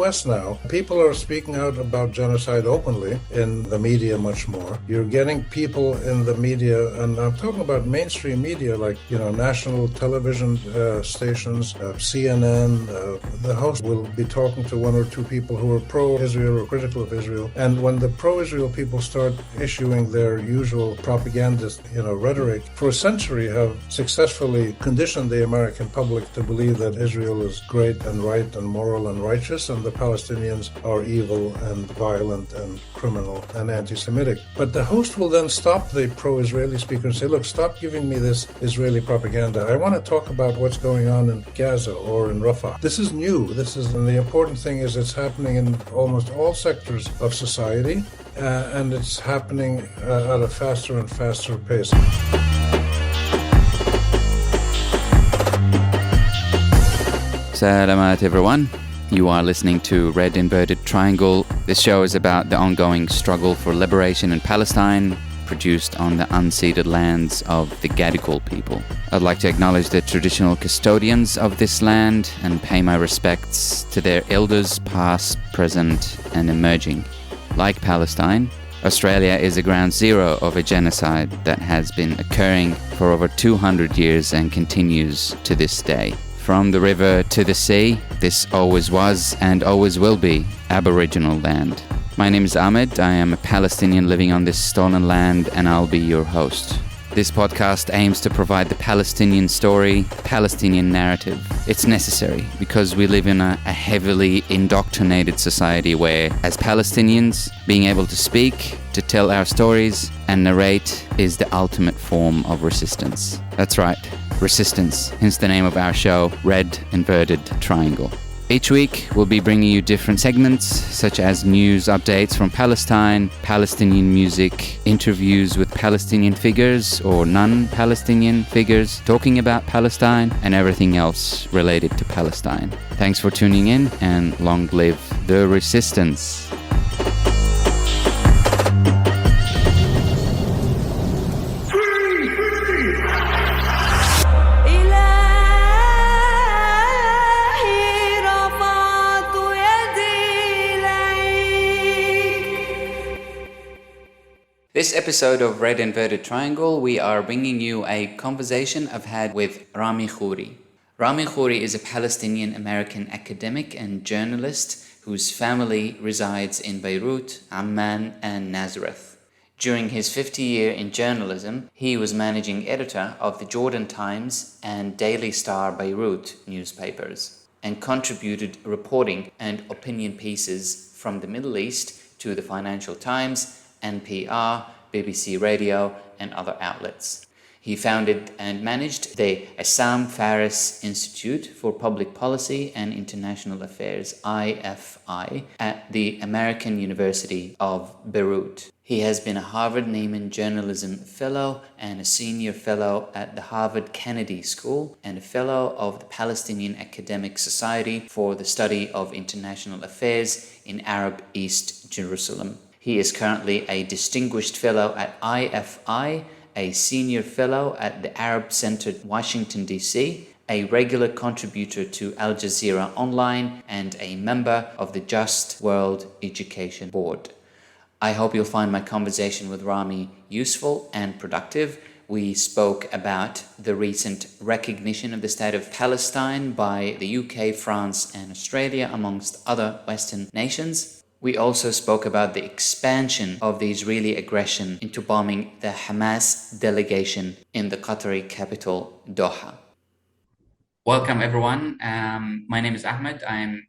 U.S. now, people are speaking out about genocide openly in the media much more. You're getting people in the media, and I'm talking about mainstream media like, national television stations, CNN. The host will be talking to one or two people who are pro-Israel or critical of Israel. And when the pro-Israel people start issuing their usual propagandist, rhetoric, for a century have successfully conditioned the American public to believe that Israel is great and right and moral and righteous, and the Palestinians are evil and violent and criminal and anti-Semitic. But the host will then stop the pro-Israeli speaker and say, look, stop giving me this Israeli propaganda. I want to talk about what's going on in Gaza or in Rafah. This is new. And the important thing is it's happening in almost all sectors of society, and it's happening at a faster and faster pace. Salamat everyone. You are listening to Red Inverted Triangle. This show is about the ongoing struggle for liberation in Palestine, produced on the unceded lands of the Gadigal people. I'd like to acknowledge the traditional custodians of this land and pay my respects to their elders past, present and emerging. Like Palestine, Australia is the ground zero of a genocide that has been occurring for over 200 years and continues to this day. From the river to the sea, this always was and always will be Aboriginal land. My name is Ahmed. I am a Palestinian living on this stolen land, and I'll be your host. This podcast aims to provide the Palestinian story, Palestinian narrative. It's necessary because we live in a heavily indoctrinated society where, as Palestinians, being able to speak, to tell our stories and narrate is the ultimate form of resistance. That's right, resistance, hence the name of our show, Red Inverted Triangle. Each week, we'll be bringing you different segments, such as news updates from Palestine, Palestinian music, interviews with Palestinian figures or non-Palestinian figures talking about Palestine, and everything else related to Palestine. Thanks for tuning in, and long live the resistance. This episode of Red Inverted Triangle, we are bringing you a conversation I've had with Rami Khouri. Rami Khouri is a Palestinian-American academic and journalist whose family resides in Beirut, Amman, and Nazareth. During his 50 years in journalism, he was managing editor of the Jordan Times and Daily Star Beirut newspapers, and contributed reporting and opinion pieces from the Middle East to the Financial Times, NPR, BBC Radio, and other outlets. He founded and managed the Issam Faris Institute for Public Policy and International Affairs, IFI, at the American University of Beirut. He has been a Harvard Nieman Journalism Fellow and a Senior Fellow at the Harvard Kennedy School and a Fellow of the Palestinian Academic Society for the Study of International Affairs in Arab East Jerusalem. He is currently a Distinguished Fellow at IFI, a Senior Fellow at the Arab Center, Washington, D.C., a regular contributor to Al Jazeera Online, and a member of the Just World Education Board. I hope you'll find my conversation with Rami useful and productive. We spoke about the recent recognition of the State of Palestine by the UK, France, and Australia, amongst other Western nations. We also spoke about the expansion of the Israeli aggression into bombing the Hamas delegation in the Qatari capital, Doha. Welcome, everyone. My name is Ahmed. I'm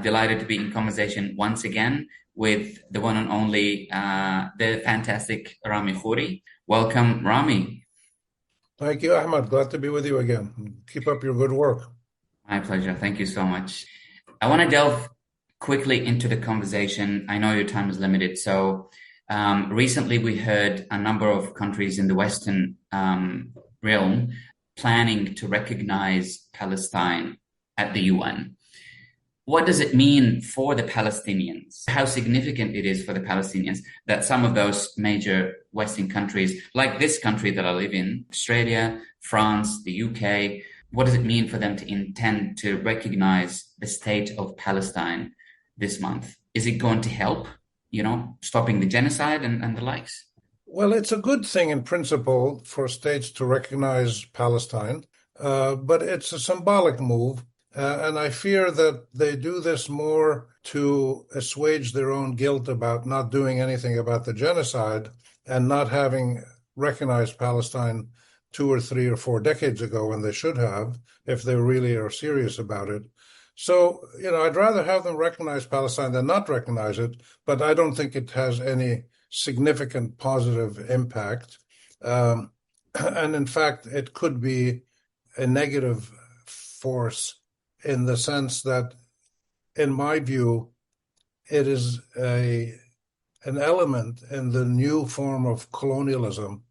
delighted to be in conversation once again with the one and only, the fantastic Rami Khouri. Welcome, Rami. Thank you, Ahmed. Glad to be with you again. Keep up your good work. My pleasure. Thank you so much. I want to delve quickly into the conversation. I know your time is limited. So recently we heard a number of countries in the Western realm planning to recognize Palestine at the UN. What does it mean for the Palestinians? How significant it is for the Palestinians that some of those major Western countries, like this country that I live in, Australia, France, the UK, what does it mean for them to intend to recognize the state of Palestine this month? Is it going to help, stopping the genocide and the likes? Well, it's a good thing in principle for states to recognize Palestine, but it's a symbolic move. And I fear that they do this more to assuage their own guilt about not doing anything about the genocide and not having recognized Palestine 2 or 3 or 4 decades ago when they should have, if they really are serious about it. So, I'd rather have them recognize Palestine than not recognize it, but I don't think it has any significant positive impact. And in fact, it could be a negative force in the sense that, in my view, it is an element in the new form of colonialism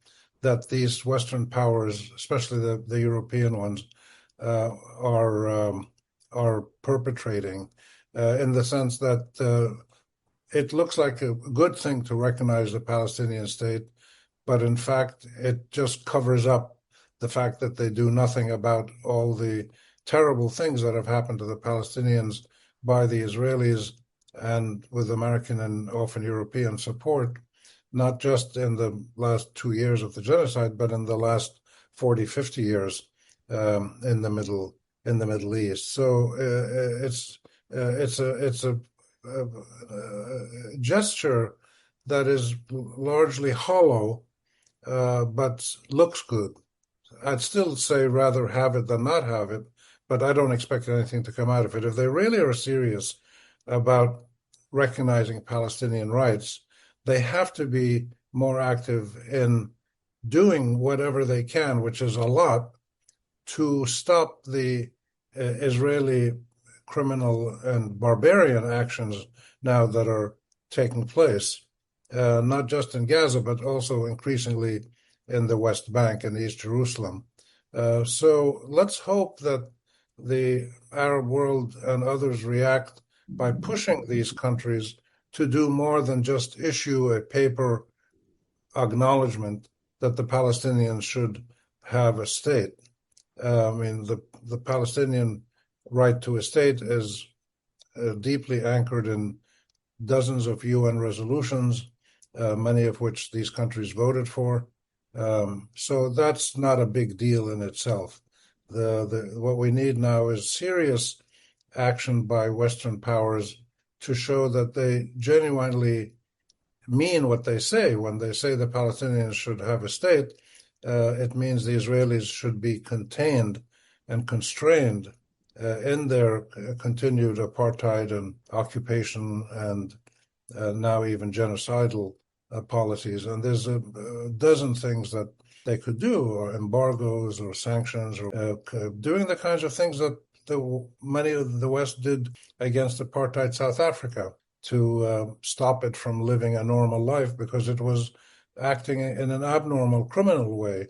that these Western powers, especially the European ones, are perpetrating, in the sense that it looks like a good thing to recognize the Palestinian state, but in fact, it just covers up the fact that they do nothing about all the terrible things that have happened to the Palestinians by the Israelis and with American and often European support, not just in the last 2 years of the genocide, but in the last 40, 50 years in the Middle East. So it's a gesture that is largely hollow, but looks good. I'd still say rather have it than not have it, but I don't expect anything to come out of it. If they really are serious about recognizing Palestinian rights, they have to be more active in doing whatever they can, which is a lot, to stop the Israeli criminal and barbarian actions now that are taking place, not just in Gaza, but also increasingly in the West Bank and East Jerusalem. So let's hope that the Arab world and others react by pushing these countries to do more than just issue a paper acknowledgement that the Palestinians should have a state. I mean, the Palestinian right to a state is deeply anchored in dozens of UN resolutions, many of which these countries voted for. So that's not a big deal in itself. What we need now is serious action by Western powers to show that they genuinely mean what they say. When they say the Palestinians should have a state, it means the Israelis should be contained and constrained in their continued apartheid and occupation and now even genocidal policies. And there's a dozen things that they could do, or embargoes or sanctions, or doing the kinds of things that many of the West did against apartheid South Africa to stop it from living a normal life because it was acting in an abnormal criminal way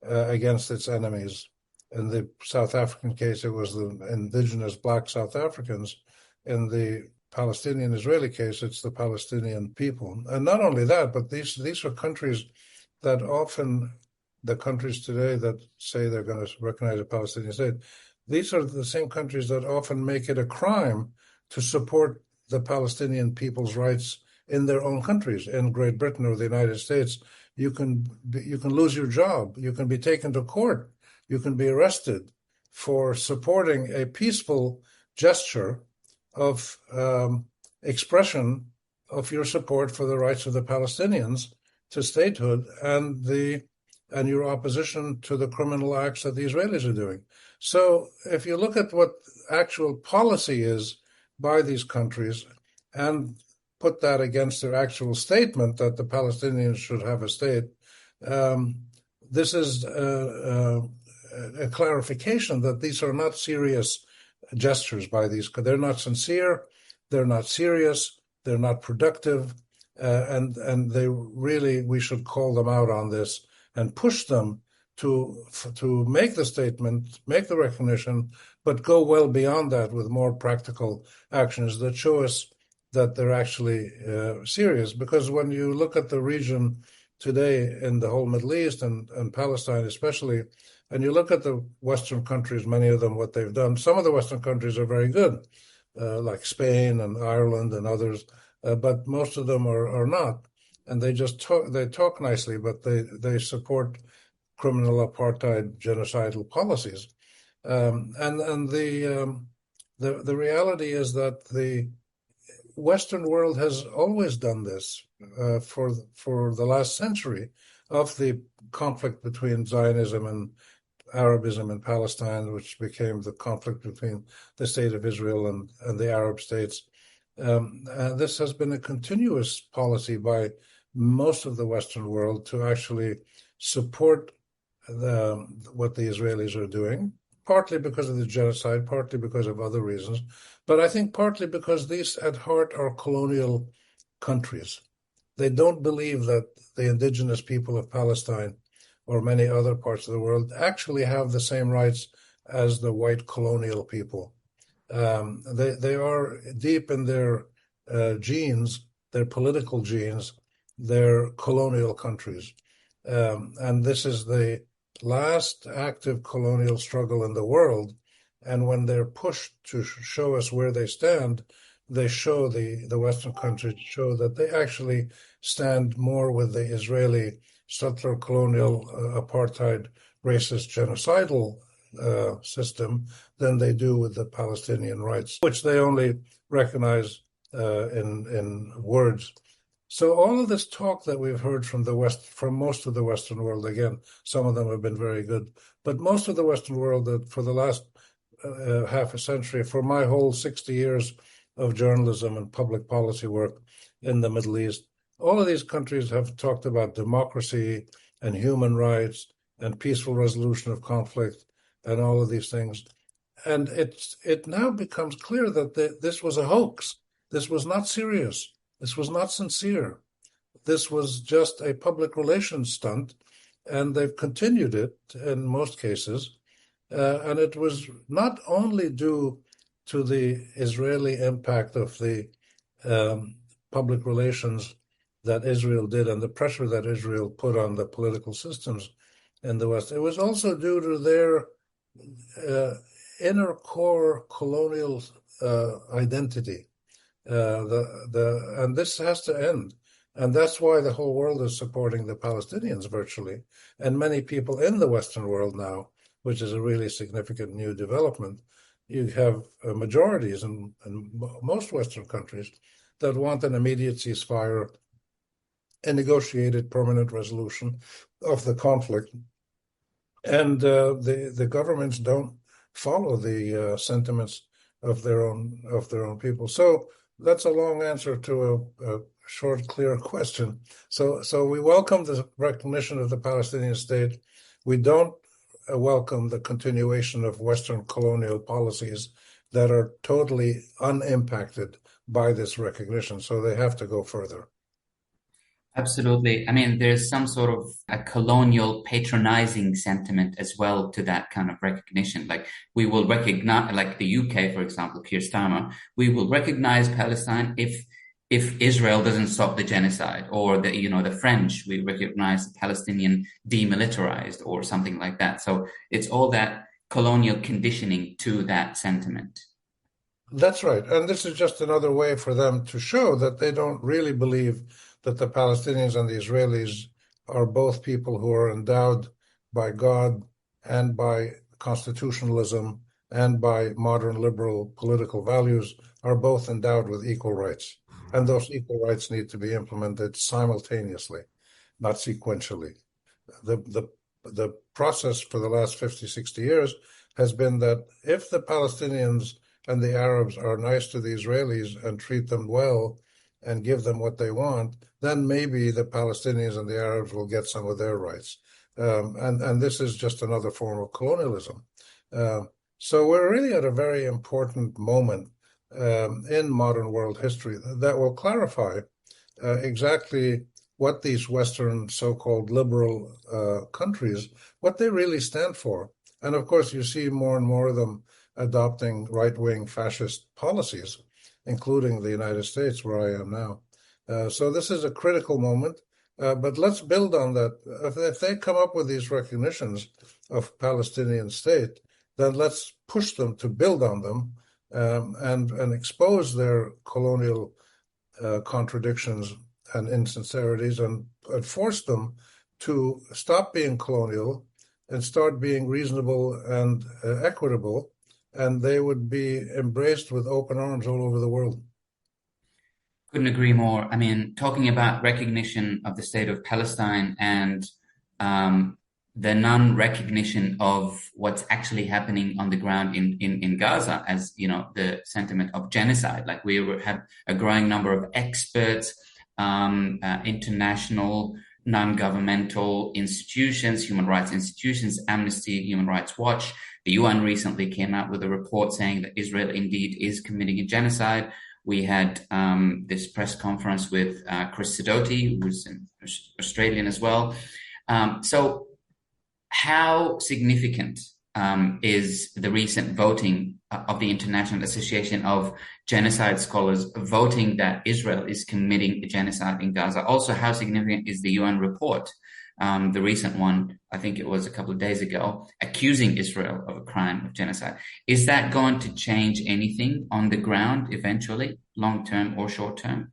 against its enemies. In the South African case, it was the indigenous Black South Africans. In the Palestinian-Israeli case, it's the Palestinian people. And not only that, but these are countries that often, the countries today that say they're going to recognize a Palestinian state, these are the same countries that often make it a crime to support the Palestinian people's rights in their own countries. In Great Britain or the United States, you can lose your job, you can be taken to court, you can be arrested for supporting a peaceful gesture of expression of your support for the rights of the Palestinians to statehood and your opposition to the criminal acts that the Israelis are doing. So if you look at what actual policy is by these countries and put that against their actual statement that the Palestinians should have a state, this is a clarification that these are not serious gestures by these. They're not sincere, they're not serious, they're not productive, and we should call them out on this and push them to make the statement, make the recognition, but go well beyond that with more practical actions that show us that they're actually serious. Because when you look at the region today in the whole Middle East and Palestine especially, and you look at the Western countries, many of them, what they've done, some of the Western countries are very good, like Spain and Ireland and others, but most of them are not. And they just talk nicely, but they support criminal apartheid genocidal policies. And the reality is that the Western world has always done this for the last century of the conflict between Zionism and Arabism in Palestine, which became the conflict between the state of Israel and the Arab states. And this has been a continuous policy by most of the Western world to actually support what the Israelis are doing, partly because of the genocide, partly because of other reasons, but I think partly because these at heart are colonial countries. They don't believe that the indigenous people of Palestine or many other parts of the world actually have the same rights as the white colonial people. They are deep in their genes, their political genes, their colonial countries. And this is the last active colonial struggle in the world. And when they're pushed to show us where they stand, they show the Western countries show that they actually stand more with the Israeli settler colonial apartheid racist genocidal system than they do with the Palestinian rights, which they only recognize in words. So all of this talk that we've heard from the West, from most of the Western world, again, some of them have been very good, but most of the Western world that for the last half a century, for my whole 60 years of journalism and public policy work in the Middle East, all of these countries have talked about democracy and human rights and peaceful resolution of conflict and all of these things. And it now becomes clear that this was a hoax. This was not serious. This was not sincere. This was just a public relations stunt, and they've continued it in most cases. And it was not only due to the Israeli impact of the public relations that Israel did and the pressure that Israel put on the political systems in the West. It was also due to their inner core colonial identity. And this has to end. And that's why the whole world is supporting the Palestinians virtually. And many people in the Western world now, which is a really significant new development, you have majorities in most Western countries that want an immediate ceasefire, a negotiated permanent resolution of the conflict. And the governments don't follow the sentiments of their own people. So that's a long answer to a short, clear question. So we welcome the recognition of the Palestinian state. We don't welcome the continuation of Western colonial policies that are totally unimpacted by this recognition. So they have to go further. Absolutely. I mean, there's some sort of a colonial patronizing sentiment as well to that kind of recognition. Like we will recognize, like the UK, for example, Keir Starmer, we will recognize Palestine if Israel doesn't stop the genocide, or the French, we recognize the Palestinian demilitarized or something like that. So it's all that colonial conditioning to that sentiment. That's right. And this is just another way for them to show that they don't really believe that the Palestinians and the Israelis are both people who are endowed by God and by constitutionalism and by modern liberal political values, are both endowed with equal rights. And those equal rights need to be implemented simultaneously, not sequentially. The process for the last 50, 60 years has been that if the Palestinians and the Arabs are nice to the Israelis and treat them well and give them what they want, then maybe the Palestinians and the Arabs will get some of their rights. And this is just another form of colonialism. So we're really at a very important moment in modern world history that will clarify exactly what these Western so-called liberal countries, what they really stand for. And of course, you see more and more of them adopting right-wing fascist policies, including the United States, where I am now. So this is a critical moment, but let's build on that. If they come up with these recognitions of Palestinian state, then let's push them to build on them and expose their colonial contradictions and insincerities and force them to stop being colonial and start being reasonable and equitable, and they would be embraced with open arms all over the world. Couldn't agree more. I mean, talking about recognition of the state of Palestine and the non-recognition of what's actually happening on the ground in Gaza, as you know, the sentiment of genocide. Like we have a growing number of experts, international, non-governmental institutions, human rights institutions, Amnesty, Human Rights Watch. The UN recently came out with a report saying that Israel indeed is committing a genocide. We had this press conference with Chris Sidoti, who's an Australian as well. So how significant is the recent voting of the International Association of Genocide Scholars voting that Israel is committing a genocide in Gaza? Also, how significant is the UN report, the recent one, I think it was a couple of days ago, accusing Israel of a crime of genocide? Is that going to change anything on the ground eventually, long-term or short-term?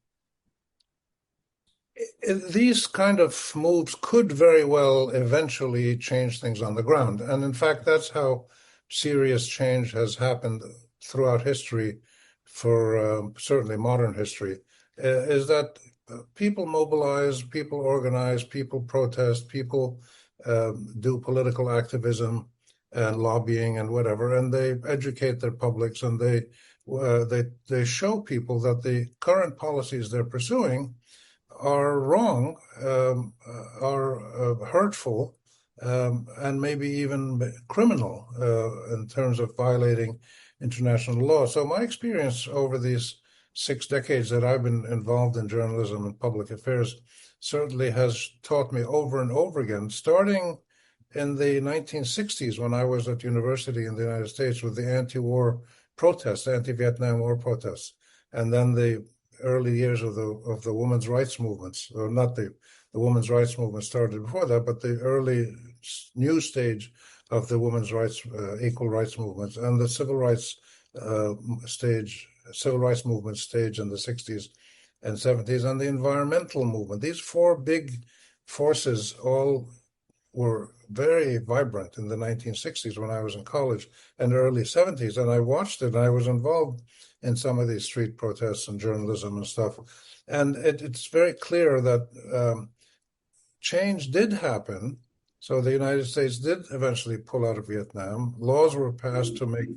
These kind of moves could very well eventually change things on the ground. And in fact, that's how serious change has happened throughout history, for certainly modern history, is that people mobilize, people organize, people protest, people do political activism and lobbying and whatever, and they educate their publics, and they show people that the current policies they're pursuing are wrong, are hurtful, and maybe even criminal in terms of violating international law. So my experience over these 6 decades that I've been involved in journalism and public affairs certainly has taught me over and over again, starting in the 1960s when I was at university in the United States with the anti-war protests, anti-Vietnam War protests, and then the early years of the women's rights movements, or not the women's rights movement started before that, but the early new stage of the women's rights, equal rights movements, and the civil rights movement stage in the 60s and 70s, and the environmental movement. These 4 big forces all were very vibrant in the 1960s when I was in college, and the early 70s, and I watched it, and I was involved in some of these street protests and journalism and stuff. And it's very clear that change did happen. So the United States did eventually pull out of Vietnam. Laws were passed to make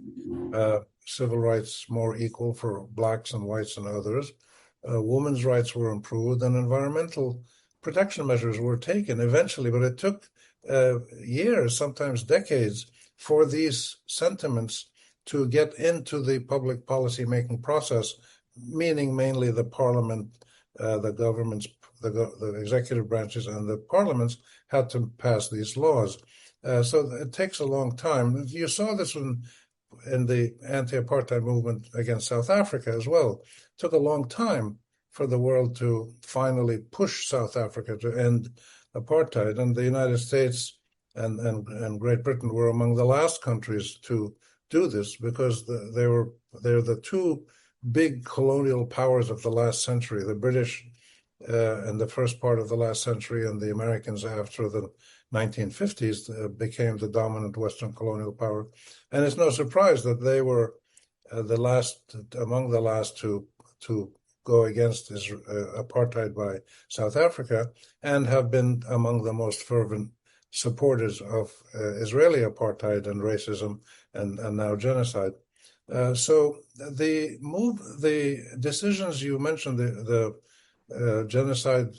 civil rights more equal for blacks and whites and others. Women's rights were improved, and environmental protection measures were taken eventually, but it took years, sometimes decades, for these sentiments to get into the public policy making process, meaning mainly the parliament, the governments, the executive branches and the parliaments had to pass these laws. So it takes a long time. You saw this in the anti-apartheid movement against South Africa as well. It took a long time for the world to finally push South Africa to end apartheid. And the United States and Great Britain were among the last countries to do this, because they're the 2 big colonial powers of the last century, the British in the first part of the last century, and the Americans after the 1950s became the dominant Western colonial power. And it's no surprise that they were among the last to go against apartheid by South Africa, and have been among the most fervent supporters of Israeli apartheid and racism and now genocide. So the decisions you mentioned, the Genocide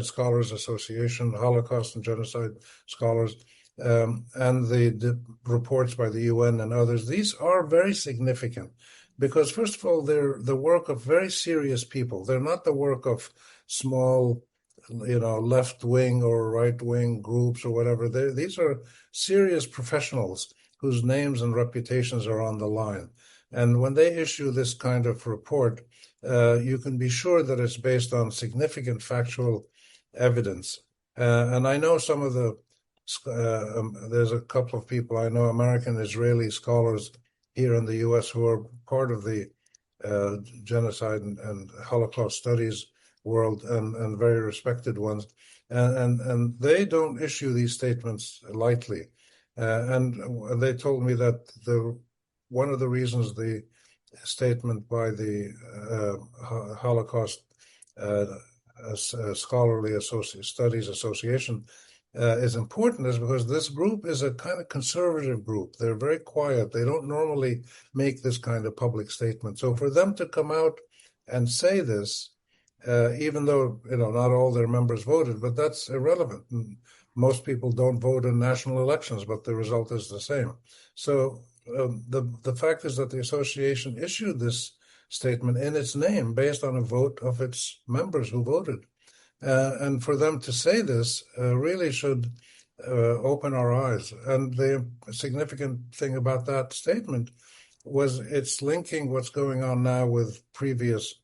Scholars Association, Holocaust and Genocide Scholars, and the reports by the UN and others, these are very significant because, first of all, they're the work of very serious people. They're not the work of small, left-wing or right-wing groups or whatever. These are serious professionals whose names and reputations are on the line. And when they issue this kind of report, you can be sure that it's based on significant factual evidence. And I know some of there's a couple of people I know, American Israeli scholars here in the U.S. who are part of the genocide and Holocaust studies world and very respected ones. And they don't issue these statements lightly. And they told me that one of the reasons the statement by the Holocaust Scholarly Studies Association is important is because this group is a kind of conservative group. They're very quiet. They don't normally make this kind of public statement. So for them to come out and say this, even though not all their members voted, but that's irrelevant. Most people don't vote in national elections, but the result is the same. So the fact is that the association issued this statement in its name based on a vote of its members who voted. And for them to say this really should open our eyes. And the significant thing about that statement was it's linking what's going on now with previous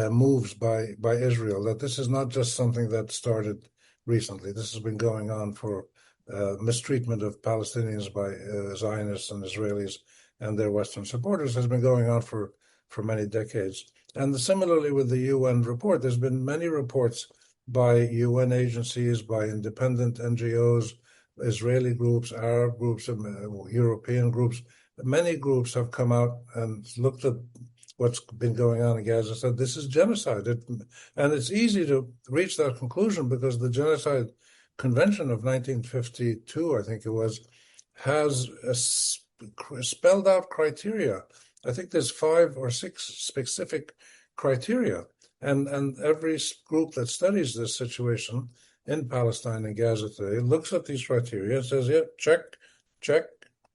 moves by Israel, that this is not just something that started recently. This has been going on for mistreatment of Palestinians by Zionists and Israelis and their Western supporters has been going on for many decades. And similarly with the UN report, there's been many reports by UN agencies, by independent NGOs, Israeli groups, Arab groups, European groups. Many groups have come out and looked at what's been going on in Gaza, said this is genocide. And it's easy to reach that conclusion because the Genocide Convention of 1952, I think it was, has spelled out criteria. I think there's 5 or 6 specific criteria. And every group that studies this situation in Palestine and Gaza today looks at these criteria and says, yeah, check, check,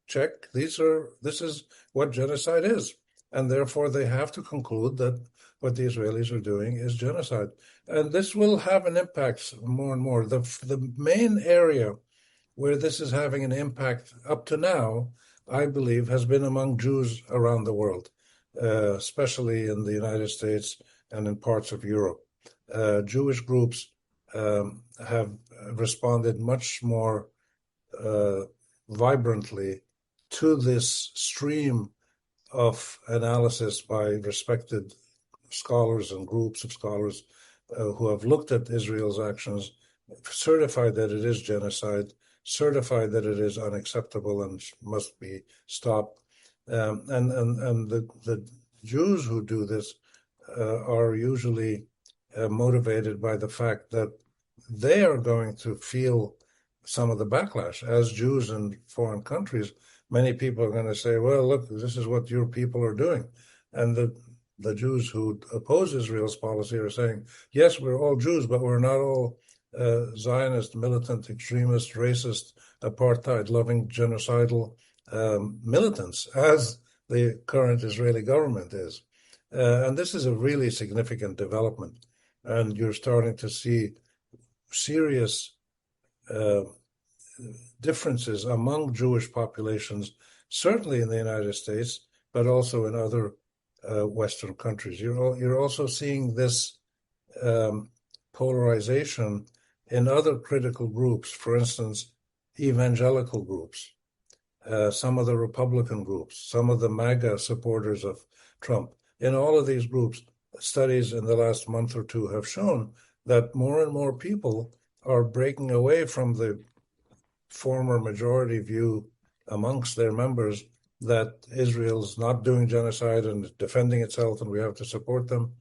check. This is what genocide is. And therefore they have to conclude that what the Israelis are doing is genocide. And this will have an impact more and more. The main area where this is having an impact up to now, I believe, has been among Jews around the world, especially in the United States and in parts of Europe. Jewish groups have responded much more vibrantly to this stream of analysis by respected scholars and groups of scholars who have looked at Israel's actions, certified that it is genocide, certified that it is unacceptable and must be stopped. And the Jews who do this are usually motivated by the fact that they are going to feel some of the backlash. As Jews in foreign countries, many people are going to say, well, look, this is what your people are doing. And the Jews who oppose Israel's policy are saying, yes, we're all Jews, but we're not all Zionist, militant, extremist, racist, apartheid-loving, genocidal militants, as the current Israeli government is. And this is a really significant development. And you're starting to see serious differences among Jewish populations, certainly in the United States, but also in other Western countries. You're also seeing this polarization in other critical groups, for instance, evangelical groups, some of the Republican groups, some of the MAGA supporters of Trump. In all of these groups, studies in the last month or two have shown that more and more people are breaking away from the former majority view amongst their members that Israel's not doing genocide and defending itself and we have to support them.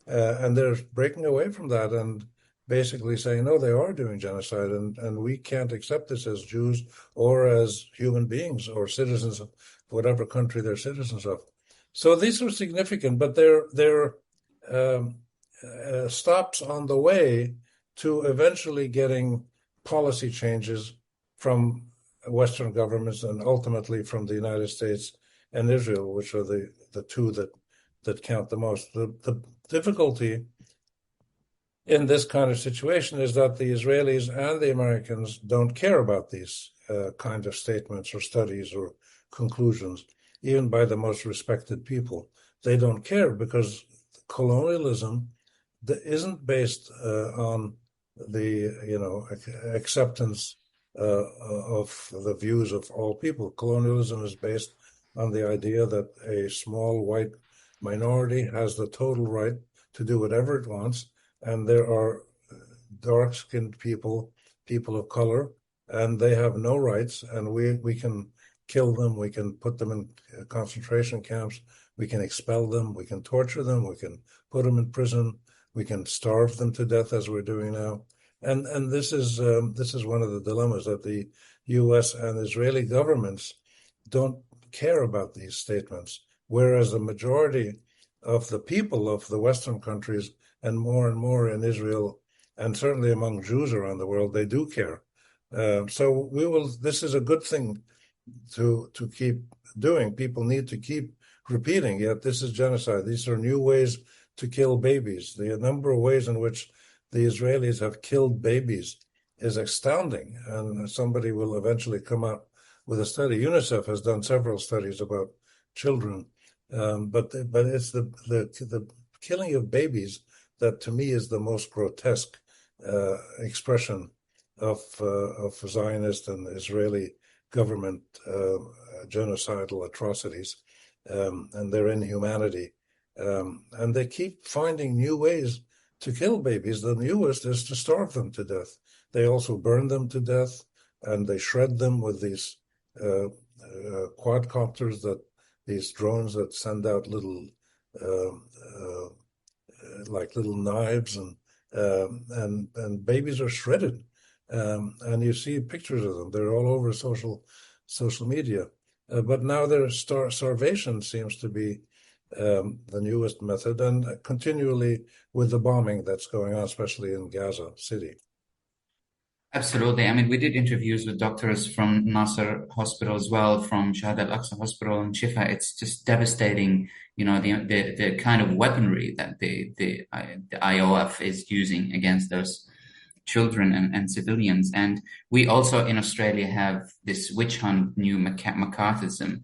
And they're breaking away from that and basically saying, no, they are doing genocide and we can't accept this as Jews or as human beings or citizens of whatever country they're citizens of. So these are significant, but they're stops on the way to eventually getting policy changes from Western governments and ultimately from the United States and Israel, which are the two that count the most. The difficulty in this kind of situation is that the Israelis and the Americans don't care about these kind of statements or studies or conclusions, even by the most respected people. They don't care because colonialism isn't based on the acceptance of the views of all people. Colonialism is based on the idea that a small white minority has the total right to do whatever it wants, and there are dark-skinned people, people of color, and they have no rights, and we can kill them, we can put them in concentration camps, we can expel them, we can torture them, we can put them in prison, we can starve them to death as we're doing now. And this is one of the dilemmas, that the U.S. and Israeli governments don't care about these statements, whereas the majority of the people of the Western countries and more in Israel, and certainly among Jews around the world, they do care. So we will. This is a good thing to keep doing. People need to keep repeating. Yet this is genocide. These are new ways to kill babies. The number of ways in which the Israelis have killed babies is astounding, and somebody will eventually come out with a study. UNICEF has done several studies about children, but it's the killing of babies that to me is the most grotesque expression of Zionist and Israeli government genocidal atrocities and their inhumanity. And they keep finding new ways to kill babies. The newest is to starve them to death. They also burn them to death, and they shred them with these quadcopters, these drones that send out little like little knives, and babies are shredded. And you see pictures of them. They're all over social media. But now their starvation seems to be the newest method, and continually with the bombing that's going on, especially in Gaza City. Absolutely. I mean, we did interviews with doctors from Nasser Hospital as well, from Shahid al-Aqsa Hospital and Shifa. It's just devastating, the kind of weaponry that the IOF is using against those children and civilians. And we also in Australia have this witch hunt, new McCarthyism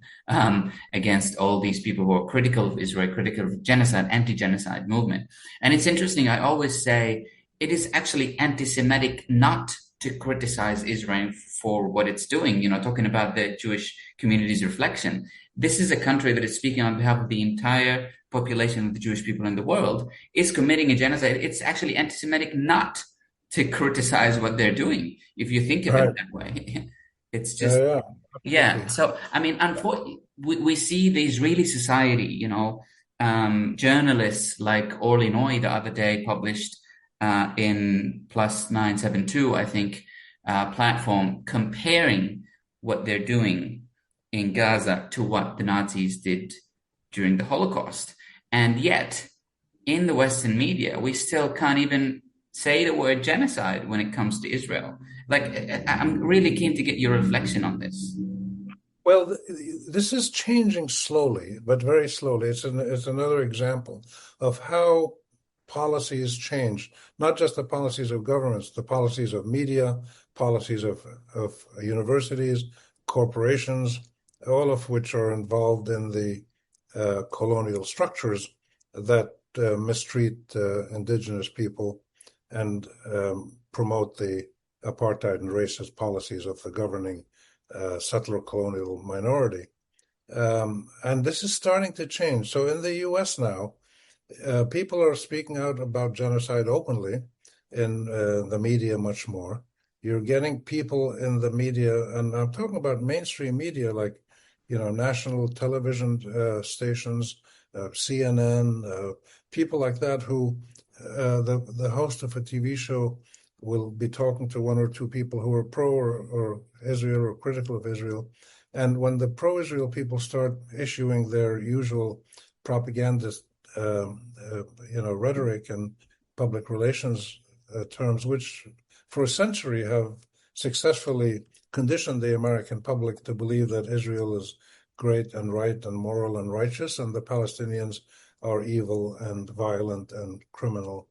against all these people who are critical of Israel, critical of genocide, anti-genocide movement. And it's interesting, I always say it is actually anti-Semitic not to criticize Israel for what it's doing, talking about the Jewish community's reflection. This is a country that is speaking on behalf of the entire population of the Jewish people in the world, is committing a genocide. It's actually anti-Semitic not to criticize what they're doing, if you think of it that way. It's just, yeah. So, I mean, unfortunately, we see the Israeli society, journalists like Orly Noy the other day published in Plus 972, I think, platform, comparing what they're doing in Gaza to what the Nazis did during the Holocaust. And yet, in the Western media, we still can't even say the word genocide when it comes to Israel. I'm really keen to get your reflection on this. Well, this is changing slowly, but very slowly. It's another example of how policies change, not just the policies of governments, the policies of media, policies of universities, corporations, all of which are involved in the colonial structures that mistreat indigenous people and promote the apartheid and racist policies of the governing settler colonial minority. And this is starting to change. So in the U.S. now, people are speaking out about genocide openly in the media much more. You're getting people in the media, and I'm talking about mainstream media like, national television stations, CNN, people like that who the host of a TV show will be talking to one or two people who are pro or Israel or critical of Israel. And when the pro-Israel people start issuing their usual propagandist rhetoric and public relations terms, which for a century have successfully conditioned the American public to believe that Israel is great and right and moral and righteous, and the Palestinians are evil and violent and criminal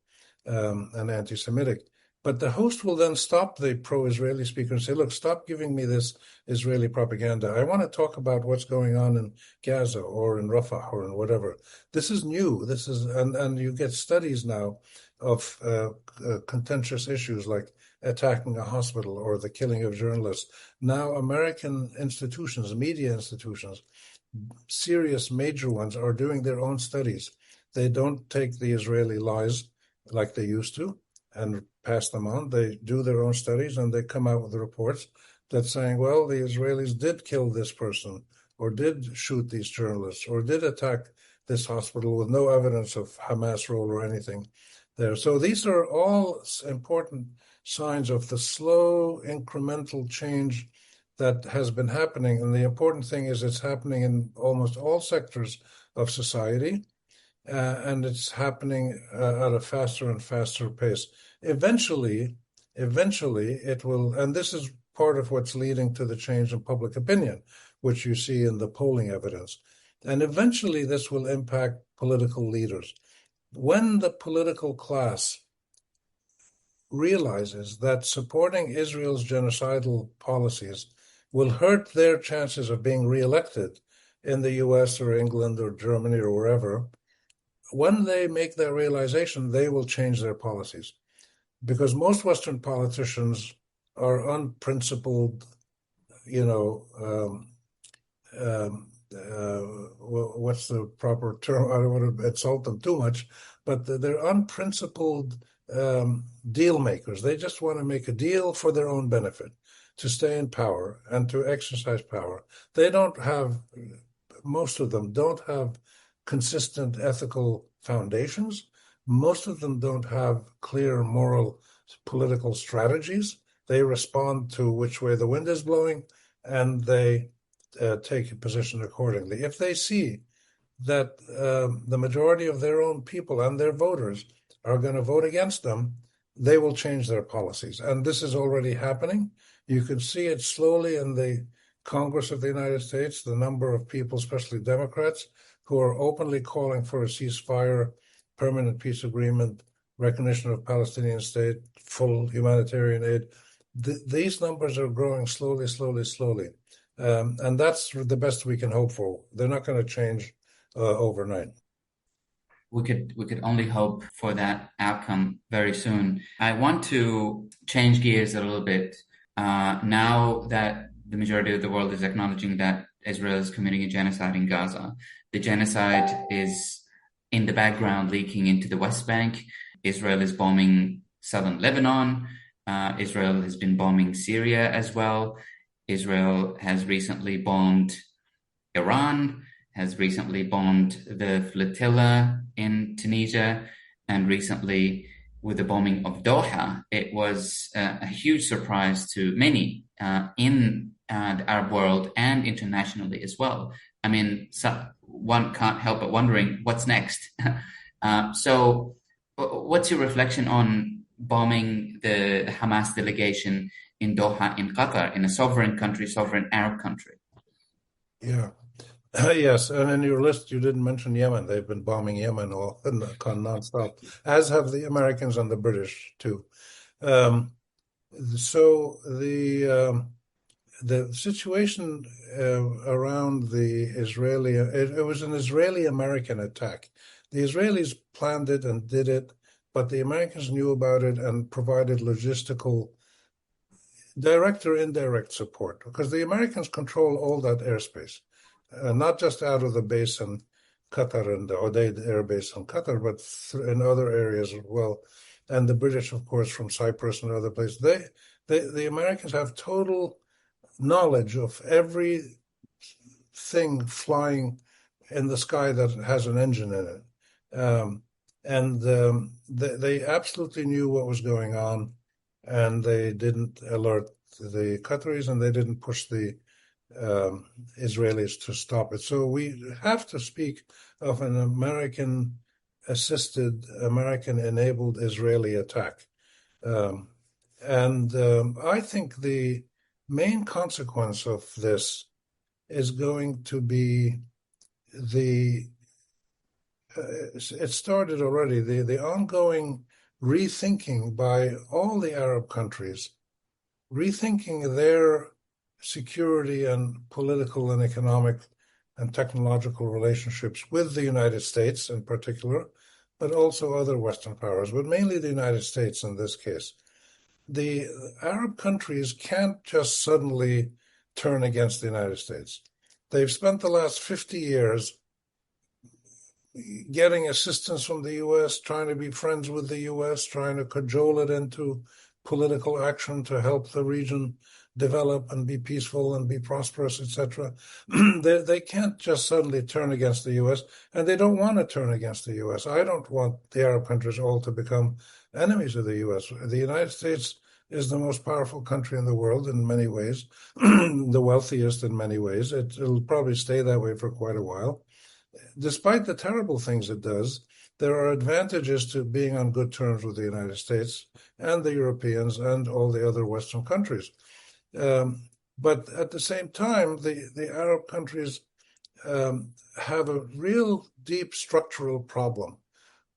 and anti-Semitic. But the host will then stop the pro-Israeli speaker and say, look, stop giving me this Israeli propaganda. I want to talk about what's going on in Gaza or in Rafah or in whatever. This is new. And you get studies now of contentious issues like attacking a hospital or the killing of journalists. Now, American institutions, media institutions, serious major ones, are doing their own studies. They don't take the Israeli lies like they used to and pass them on. They do their own studies and they come out with reports that's saying, well, the Israelis did kill this person or did shoot these journalists or did attack this hospital with no evidence of Hamas role or anything there. So these are all important signs of the slow incremental change that has been happening. And the important thing is it's happening in almost all sectors of society, and it's happening at a faster and faster pace. Eventually it will, and this is part of what's leading to the change in public opinion, which you see in the polling evidence. And eventually this will impact political leaders. When the political class realizes that supporting Israel's genocidal policies will hurt their chances of being reelected in the US or England or Germany or wherever, when they make that realization, they will change their policies. Because most Western politicians are unprincipled, what's the proper term? I don't want to insult them too much, but they're unprincipled deal makers. They just want to make a deal for their own benefit, to stay in power and to exercise power. Most of them don't have consistent ethical foundations. Most of them don't have clear moral political strategies. They respond to which way the wind is blowing, and they take a position accordingly. If they see that the majority of their own people and their voters are going to vote against them, they will change their policies. And this is already happening. You can see it slowly in the Congress of the United States, the number of people, especially Democrats, who are openly calling for a ceasefire, permanent peace agreement, recognition of Palestinian state, full humanitarian aid. These numbers are growing slowly. And that's the best we can hope for. They're not going to change overnight. We could only hope for that outcome very soon. I want to change gears a little bit. Now that the majority of the world is acknowledging that Israel is committing a genocide in Gaza, the genocide is in the background leaking into the West Bank. Israel is bombing southern Lebanon. Israel has been bombing Syria as well. Israel has recently bombed Iran, has recently bombed the flotilla in Tunisia, and recently with the bombing of Doha. It was a huge surprise to many in the Arab world and internationally as well. I mean, one can't help but wondering what's next. So what's your reflection on bombing the Hamas delegation in Doha, in Qatar, in a sovereign country, sovereign Arab country? Yeah. Yes, and in your list, you didn't mention Yemen. They've been bombing Yemen all nonstop, as have the Americans and the British too. So the situation around the Israeli, it was an Israeli-American attack. The Israelis planned it and did it, but the Americans knew about it and provided logistical, direct or indirect support, because the Americans control all that airspace. Not just out of the base in Qatar and the Udeid Air Base in Qatar, but in other areas as well. And the British, of course, from Cyprus and other places. The Americans have total knowledge of everything flying in the sky that has an engine in it. They absolutely knew what was going on, and they didn't alert the Qataris, and they didn't push the Israelis to stop it. So we have to speak of an American-assisted, American-enabled Israeli attack. I think the main consequence of this is going to be it started already, the ongoing rethinking by all the Arab countries, rethinking their security and political and economic and technological relationships with the United States in particular, but also other Western powers, but mainly the United States in this case. The Arab countries can't just suddenly turn against the United States. They've spent the last 50 years getting assistance from the U.S., trying to be friends with the U.S., trying to cajole it into political action to help the region develop and be peaceful and be prosperous, etc. They can't just suddenly turn against the U.S., and they don't want to turn against the U.S. I don't want the Arab countries all to become enemies of the U.S. The United States is the most powerful country in the world in many ways, the wealthiest in many ways. It'll probably stay that way for quite a while. Despite the terrible things it does, there are advantages to being on good terms with the United States and the Europeans and all the other Western countries. But at the same time, the Arab countries have a real deep structural problem,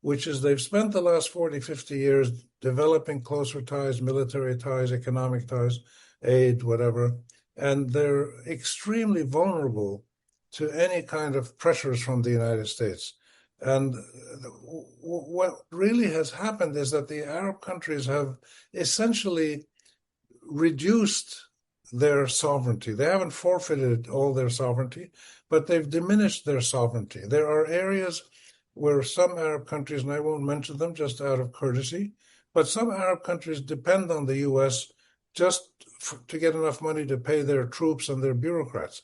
which is they've spent the last 40, 50 years developing closer ties, military ties, economic ties, aid, whatever, and they're extremely vulnerable to any kind of pressures from the United States. And what really has happened is that the Arab countries have essentially reduced their sovereignty. They haven't forfeited all their sovereignty, but they've diminished their sovereignty. There are areas where some Arab countries, and I won't mention them just out of courtesy, but some Arab countries depend on the U.S. just to get enough money to pay their troops and their bureaucrats,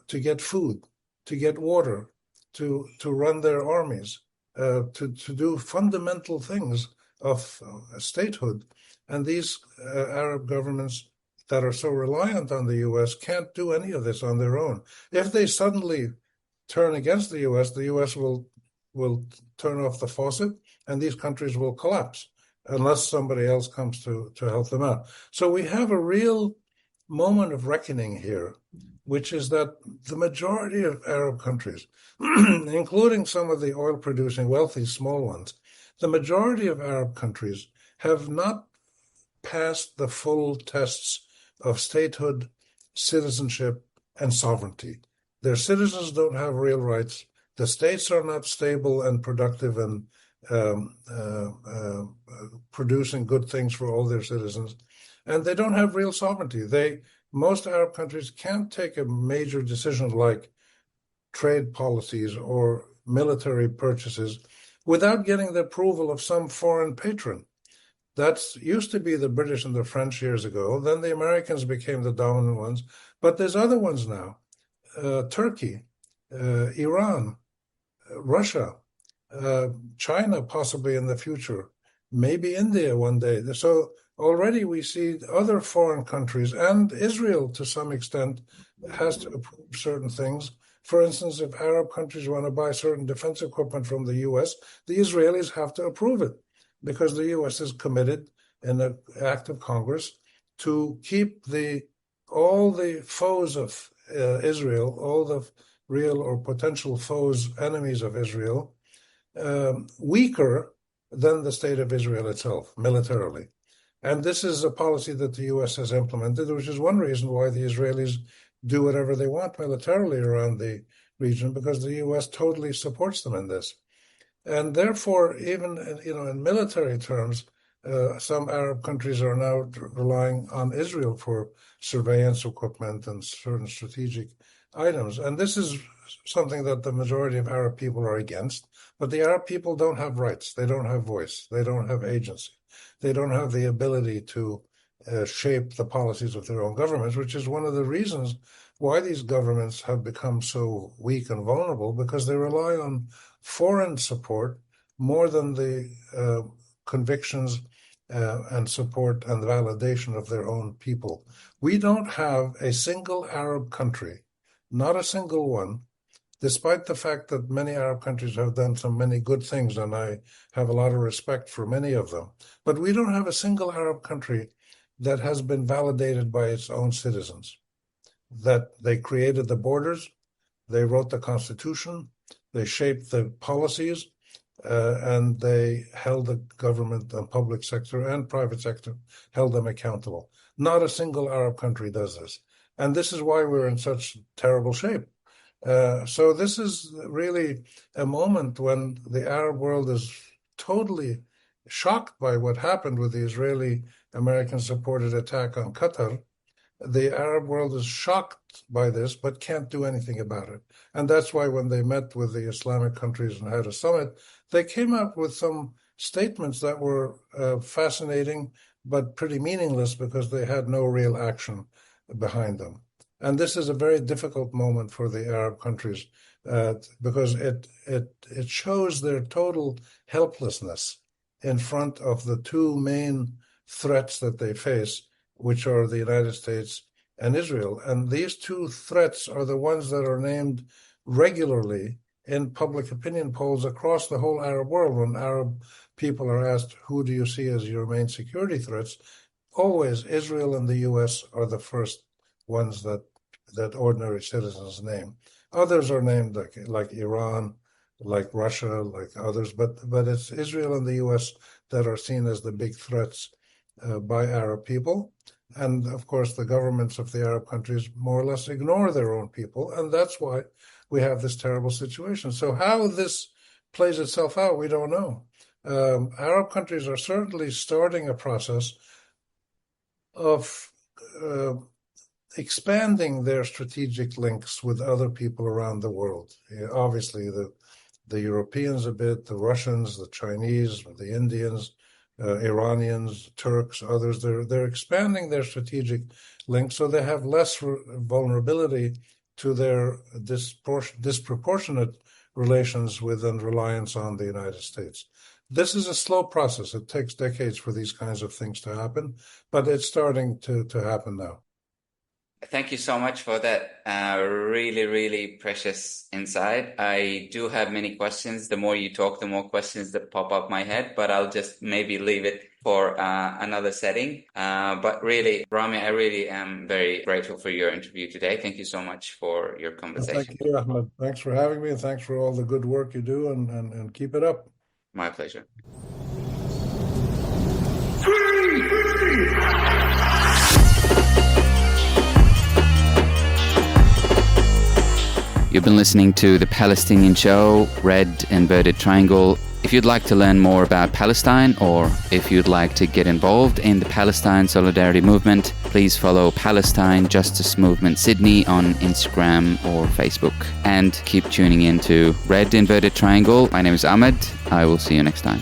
to get food, to get water, to run their armies, to do fundamental things of statehood. And these Arab governments that are so reliant on the U.S. can't do any of this on their own. If they suddenly turn against the U.S. will turn off the faucet, and these countries will collapse unless somebody else comes to help them out. So we have a real moment of reckoning here, which is that the majority of Arab countries, including some of the oil-producing, wealthy, small ones, the majority of Arab countries have not passed the full tests of statehood, citizenship, and sovereignty. Their citizens don't have real rights. The states are not stable and productive and producing good things for all their citizens. And they don't have real sovereignty. Most Arab countries can't take a major decision like trade policies or military purchases without getting the approval of some foreign patron. That used to be the British and the French years ago. Then the Americans became the dominant ones. But there's other ones now. Turkey, Iran, Russia, China possibly in the future, maybe India one day. So already we see other foreign countries, and Israel to some extent has to approve certain things. For instance, if Arab countries want to buy certain defense equipment from the U.S., the Israelis have to approve it because the U.S. is committed in an act of Congress to keep all the foes of Israel, all the real or potential foes, enemies of Israel, weaker than the state of Israel itself, militarily. And this is a policy that the U.S. has implemented, which is one reason why the Israelis do whatever they want militarily around the region, because the U.S. totally supports them in this. And therefore, even in military terms, some Arab countries are now relying on Israel for surveillance equipment and certain strategic items. And this is something that the majority of Arab people are against. But the Arab people don't have rights. They don't have voice. They don't have agency. They don't have the ability to shape the policies of their own governments, which is one of the reasons why these governments have become so weak and vulnerable, because they rely on foreign support more than the convictions and support and validation of their own people. We don't have a single Arab country, not a single one, despite the fact that many Arab countries have done so many good things, and I have a lot of respect for many of them. But we don't have a single Arab country that has been validated by its own citizens, that they created the borders, they wrote the constitution, they shaped the policies, and they held the government and public sector and private sector, held them accountable. Not a single Arab country does this. And this is why we're in such terrible shape. So this is really a moment when the Arab world is totally shocked by what happened with the Israeli-American-supported attack on Qatar. The Arab world is shocked by this, but can't do anything about it. And that's why when they met with the Islamic countries and had a summit, they came up with some statements that were fascinating, but pretty meaningless because they had no real action behind them. And this is a very difficult moment for the Arab countries because it shows their total helplessness in front of the two main threats that they face, which are the United States and Israel. And these two threats are the ones that are named regularly in public opinion polls across the whole Arab world. When Arab people are asked, who do you see as your main security threats? Always Israel and the US are the first ones that ordinary citizens name. Others are named like Iran, like Russia, like others, but it's Israel and the US that are seen as the big threats by Arab people. And of course, the governments of the Arab countries more or less ignore their own people, and that's why we have this terrible situation. So how this plays itself out, we don't know. Arab countries are certainly starting a process of expanding their strategic links with other people around the world. Obviously, the Europeans a bit, the Russians, the Chinese, the Indians, Iranians, Turks, others, they're expanding their strategic links so they have less vulnerability to their disproportionate relations with and reliance on the United States. This is a slow process. It takes decades for these kinds of things to happen, but it's starting to happen now. Thank you so much for that really, really precious insight. I do have many questions. The more you talk, the more questions that pop up my head, but I'll just maybe leave it for another setting. But really, Rami, I really am very grateful for your interview today. Thank you so much for your conversation. Thank you, Ahmed. Thanks for having me, and thanks for all the good work you do, and keep it up. My pleasure. You've been listening to The Palestinian Show, Red Inverted Triangle. If you'd like to learn more about Palestine, or if you'd like to get involved in the Palestine Solidarity Movement, please follow Palestine Justice Movement Sydney on Instagram or Facebook. And keep tuning in to Red Inverted Triangle. My name is Ahmed. I will see you next time.